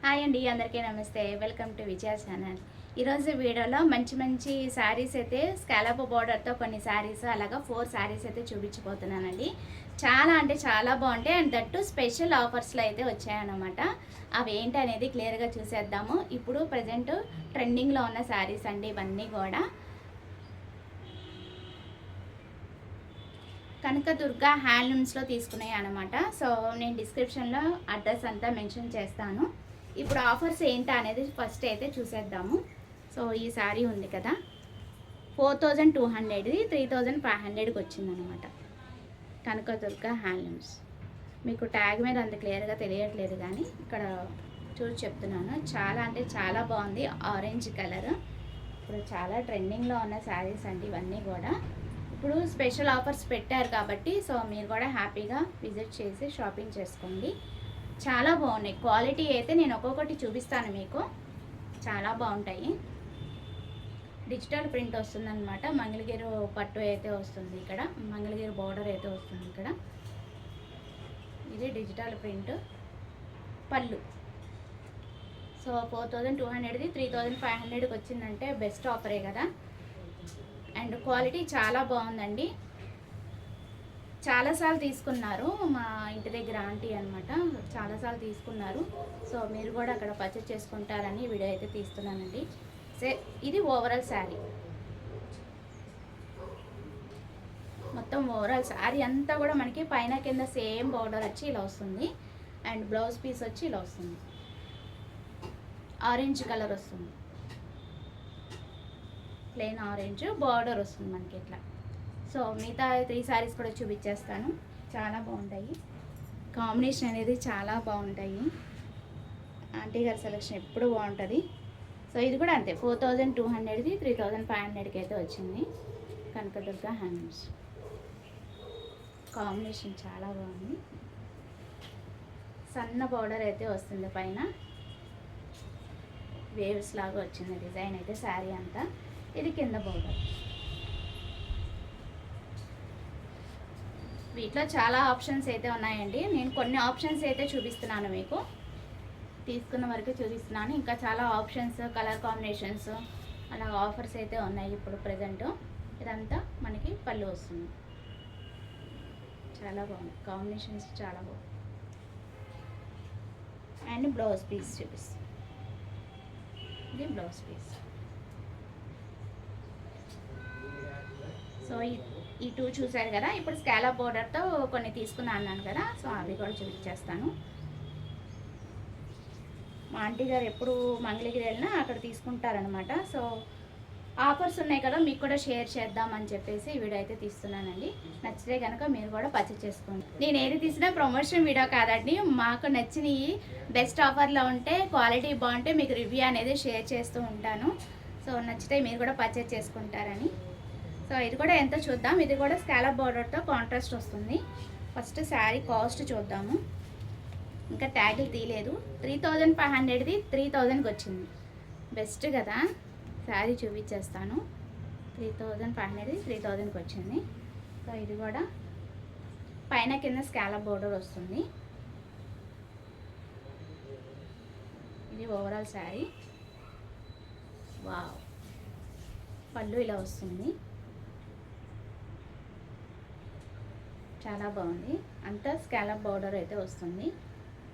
Hi అండి, అందరికీ నమస్తే. Welcome to Vijaya channel. ఈరోజు వీడియోలో మంచి మంచి శారీస్ అయితే స్కాలప్ బోర్డర్తో కొన్ని శారీస్ అలాగా 4 శారీస్ అయితే చూపించబోతున్నానండి. చాలా అంటే చాలా బాగుంటాయి అండ్ దట్టు స్పెషల్ ఆఫర్స్లో అయితే వచ్చాయన్నమాట. అవి ఏంటి అనేది క్లియర్గా చూసేద్దాము. ఇప్పుడు ప్రజెంట్ ట్రెండింగ్లో ఉన్న శారీస్ అండి ఇవన్నీ కూడా. కనకదుర్గ హ్యాండ్లూమ్స్లో తీసుకున్నాయి అనమాట. సో నేను డిస్క్రిప్షన్లో అడ్రస్ అంతా మెన్షన్ చేస్తాను. ఇప్పుడు ఆఫర్స్ ఏంటి అనేది ఫస్ట్ అయితే చూసేద్దాము. సో ఈ శారీ ఉంది కదా, 4200 3500కి వచ్చిందనమాట. కనకదుర్గ హ్యాండ్లూమ్స్. మీకు ట్యాగ్ మీద అంత క్లియర్గా తెలియట్లేదు కానీ ఇక్కడ చూసి చెప్తున్నాను. చాలా అంటే చాలా బాగుంది. ఆరెంజ్ కలర్ ఇప్పుడు చాలా ట్రెండింగ్లో ఉన్న శారీస్ అండి ఇవన్నీ కూడా. ఇప్పుడు స్పెషల్ ఆఫర్స్ పెట్టారు కాబట్టి సో మీరు కూడా హ్యాపీగా విజిట్ చేసి షాపింగ్ చేసుకోండి. చాలా బాగున్నాయి. క్వాలిటీ అయితే నేను ఒక్కొక్కటి చూపిస్తాను మీకు. చాలా బాగుంటాయి. డిజిటల్ ప్రింట్ వస్తుందన్నమాట. మంగళగిరి పట్టు అయితే వస్తుంది ఇక్కడ. మంగళగిరి బార్డర్ అయితే వస్తుంది ఇక్కడ. ఇది డిజిటల్ ప్రింట్. పళ్ళు. సో 4200ది 3500కి వచ్చిందంటే బెస్ట్ ఆఫరే కదా. అండ్ క్వాలిటీ చాలా బాగుందండి. చాలాసార్లు తీసుకున్నారు మా ఇంటి దగ్గర ఆంటీ అనమాట. చాలాసార్లు తీసుకున్నారు. సో మీరు కూడా అక్కడ పర్చేస్ చేసుకుంటారని వీడియో అయితే తీస్తున్నానండి. ఇది ఓవరాల్ శారీ. మొత్తం ఓవరాల్ శారీ అంతా కూడా మనకి పైన కింద సేమ్ బార్డర్ వచ్చి ఇలా వస్తుంది. అండ్ బ్లౌజ్ పీస్ వచ్చి ఇలా వస్తుంది. ఆరెంజ్ కలర్ వస్తుంది. ప్లెయిన్ ఆరెంజ్ బార్డర్ వస్తుంది మనకి ఇట్లా. సో మిగతా 3 శారీస్ కూడా చూపించేస్తాను. చాలా బాగుంటాయి. కాంబినేషన్ అనేది చాలా బాగుంటాయి. ఆంటీ గారి సెలెక్షన్ ఎప్పుడు బాగుంటుంది. సో ఇది కూడా అంతే. 4200ది 3500కి అయితే వచ్చింది. కనకదుర్గ హ్యాండ్లూమ్స్. కాంబినేషన్ చాలా బాగుంది. సన్న బార్డర్ అయితే వస్తుంది పైన. వేవ్స్ లాగా వచ్చింది డిజైన్ అయితే శారీ అంతా. ఇది కింద బార్డర్. వీటిలో చాలా ఆప్షన్స్ అయితే ఉన్నాయండి. నేను కొన్ని ఆప్షన్స్ అయితే చూపిస్తున్నాను మీకు. తీసుకున్న వరకు చూపిస్తున్నాను. ఇంకా చాలా ఆప్షన్స్, కలర్ కాంబినేషన్స్ అలా ఆఫర్స్ అయితే ఉన్నాయి ఇప్పుడు ప్రజెంట్. ఇదంతా మనకి పళ్ళు వస్తుంది. చాలా బాగుంది. కాంబినేషన్స్ చాలా బాగుంది. అండ్ బ్లౌజ్ పీస్ చూపిస్తాను. ఇది బ్లౌజ్ పీస్. సో ఈ 2 చూసారు కదా. ఇప్పుడు స్కాలప్ బోర్డర్తో కొన్ని తీసుకున్నా అన్నాను కదా. సో అవి కూడా చూపించేస్తాను. మా ఆంటీ గారు ఎప్పుడు మంగళగిరి వెళ్ళినా అక్కడ తీసుకుంటారనమాట. సో ఆఫర్స్ ఉన్నాయి కదా, మీకు కూడా షేర్ చేద్దామని చెప్పేసి వీడియో అయితే తీస్తున్నానండి. నచ్చితే కనుక మీరు కూడా పర్చేస్ చేసుకోండి. నేను ఏది తీసినా ప్రమోషన్ వీడియో కాదండి. మాకు నచ్చినవి బెస్ట్ ఆఫర్లో ఉంటే, క్వాలిటీ బాగుంటే మీకు రివ్యూ అనేది షేర్ చేస్తూ ఉంటాను. సో నచ్చితే మీరు కూడా పర్చేస్ చేసుకుంటారని. సో ఇది కూడా ఎంతో చూద్దాం. ఇది కూడా స్కాలప్ బార్డర్తో కాంట్రాస్ట్ వస్తుంది. ఫస్ట్ శారీ కాస్ట్ చూద్దాము. ఇంకా ట్యాగులు తీయలేదు. 3500ది 3000కి వచ్చింది. బెస్ట్ కదా. శారీ చూపించేస్తాను. 3500ది 3000కి వచ్చింది. సో ఇది కూడా పైన కింద స్కాలప్ బార్డర్ వస్తుంది. ఇది ఓవరాల్ శారీ. వావ్. పళ్ళు ఇలా వస్తుంది. చాలా బాగుంది. అంతా స్కాలప్ బార్డర్ అయితే వస్తుంది.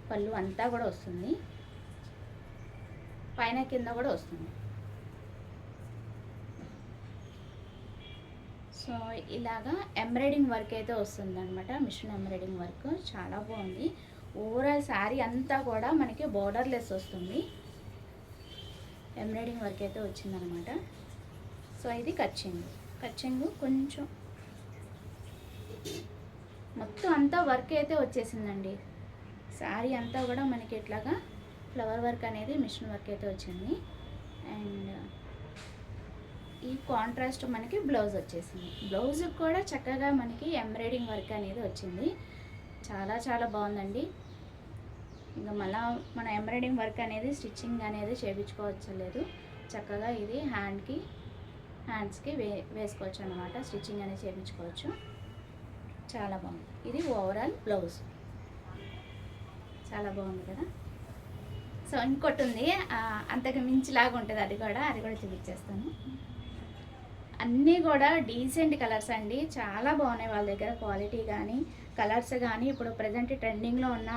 పళ్ళు అంతా కూడా వస్తుంది. పైన కింద కూడా వస్తుంది. సో ఇలాగా ఎంబ్రాయిడింగ్ వర్క్ అయితే వస్తుంది అనమాట. మిషన్ ఎంబ్రాయిడింగ్ వర్క్ చాలా బాగుంది. ఓవరాల్ శారీ అంతా కూడా మనకి బార్డర్లెస్ వస్తుంది. ఎంబ్రాయిడింగ్ వర్క్ అయితే వచ్చిందనమాట. సో ఇది కచ్చింగ్ కొంచెం మొత్తం అంతా వర్క్ అయితే వచ్చేసిందండి. శారీ అంతా కూడా మనకి ఇట్లాగా ఫ్లవర్ వర్క్ అనేది మిషన్ వర్క్ అయితే వచ్చింది. అండ్ ఈ కాంట్రాస్ట్ మనకి బ్లౌజ్ వచ్చేసింది. బ్లౌజ్ కూడా చక్కగా మనకి ఎంబ్రాయిడింగ్ వర్క్ అనేది వచ్చింది. చాలా చాలా బాగుందండి. ఇంకా మళ్ళీ మన ఎంబ్రాయిడింగ్ వర్క్ అనేది స్టిచ్చింగ్ అనేది చేయించుకోవచ్చు లేదు. చక్కగా ఇది హ్యాండ్స్కి వేసుకోవచ్చు అనమాట. స్టిచ్చింగ్ అనేది చేయించుకోవచ్చు. చాలా బాగుంది. ఇది ఓవరాల్ బ్లౌజ్. చాలా బాగుంది కదా. సో ఇంకోటి ఉంది, అంతకు మించిలాగా ఉంటుంది, అది కూడా చూపించేస్తాను. అన్నీ కూడా డీసెంట్ కలర్స్ అండి, చాలా బాగున్నాయి వాళ్ళ దగ్గర. క్వాలిటీ కానీ కలర్స్ కానీ ఇప్పుడు ప్రజెంట్ ట్రెండింగ్లో ఉన్న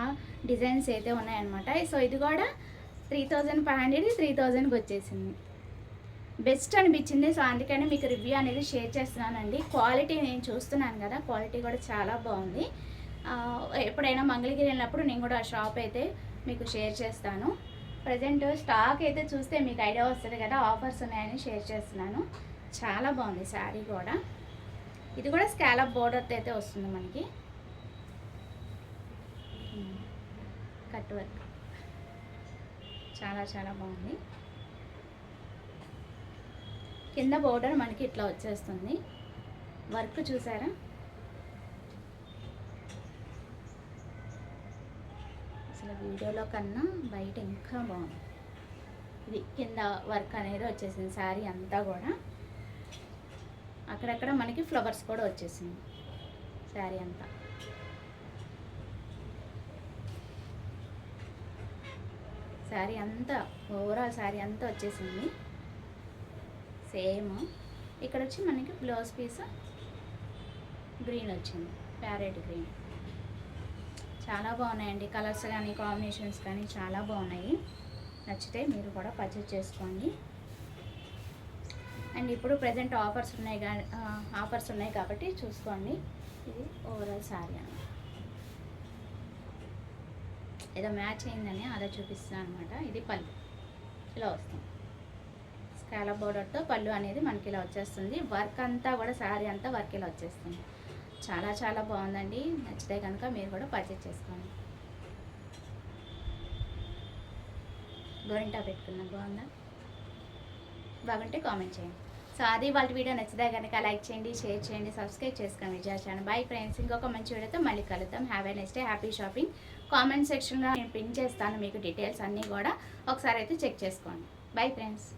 డిజైన్స్ అయితే ఉన్నాయన్నమాట. సో ఇది కూడా 3500 3000కి వచ్చేసింది. బెస్ట్ అనిపించింది. సో అందుకని మీకు రివ్యూ అనేది షేర్ చేస్తున్నానండి. క్వాలిటీ నేను చూస్తున్నాను కదా, క్వాలిటీ కూడా చాలా బాగుంది. ఎప్పుడైనా మంగళగిరి వెళ్ళినప్పుడు నేను కూడా ఆ షాప్ అయితే మీకు షేర్ చేస్తాను. ప్రజెంట్ స్టాక్ అయితే చూస్తే మీకు ఐడియా వస్తుంది కదా, ఆఫర్స్ ఉన్నాయని షేర్ చేస్తున్నాను. చాలా బాగుంది శారీ కూడా. ఇది కూడా స్కాలప్ బోర్డర్తో అయితే వస్తుంది మనకి, కట్ వర్క్. చాలా చాలా బాగుంది. కింద బోర్డర్ మనకి ఇట్లా వచ్చేస్తుంది. వర్క్ చూసారా, అసలు వీడియోలో కన్నా బయట ఇంకా బాగుంది. ఇది కింద వర్క్ అనేది వచ్చేసింది శారీ అంతా కూడా. అక్కడక్కడ మనకి ఫ్లవర్స్ కూడా వచ్చేసింది శారీ అంతా. శారీ అంతా ఓవరాల్ శారీ అంతా వచ్చేసింది సేమ్. ఇక్కడ వచ్చి మనకి బ్లౌజ్ పీస్ గ్రీన్ వచ్చింది, ప్యారెట్ గ్రీన్. చాలా బాగున్నాయండి కలర్స్ కానీ కాంబినేషన్స్ కానీ చాలా బాగున్నాయి. నచ్చితే మీరు కూడా పర్చేజ్ చేసుకోండి. అండ్ ఇప్పుడు ప్రజెంట్ ఆఫర్స్ ఉన్నాయి కాబట్టి చూసుకోండి. ఇది ఓవరాల్ శారీ అన్నమాట. ఏదో మ్యాచ్ అయిందని అలా చూపిస్తున్నాను అనమాట. ఇది పళ్ళు ఇలా వస్తుంది, స్కాలప్ బోర్డర్తో పళ్ళు అనేది మనకి ఇలా వచ్చేస్తుంది. వర్క్ అంతా కూడా శారీ అంతా వర్క్ ఇలా వచ్చేస్తుంది. చాలా చాలా బాగుందండి. నచ్చితే కనుక మీరు కూడా పర్చేజ్ చేసుకోండి. గోరింటా పెట్టుకున్నా బాగుందా? బాగుంటే కామెంట్ చేయండి. సో అది వాళ్ళ వీడియో నచ్చితే కనుక లైక్ చేయండి, షేర్ చేయండి, సబ్స్క్రైబ్ చేసుకోండి విజయ ఛానల్. బై ఫ్రెండ్స్, ఇంకొక మంచి వీడియోతో మళ్ళీ కలుద్దాం. Have a nice day, happy shopping. Comment సెక్షన్లో నేను పిన్ చేస్తాను మీకు డీటెయిల్స్ అన్నీ కూడా, ఒకసారి అయితే చెక్ చేసుకోండి. Bye friends.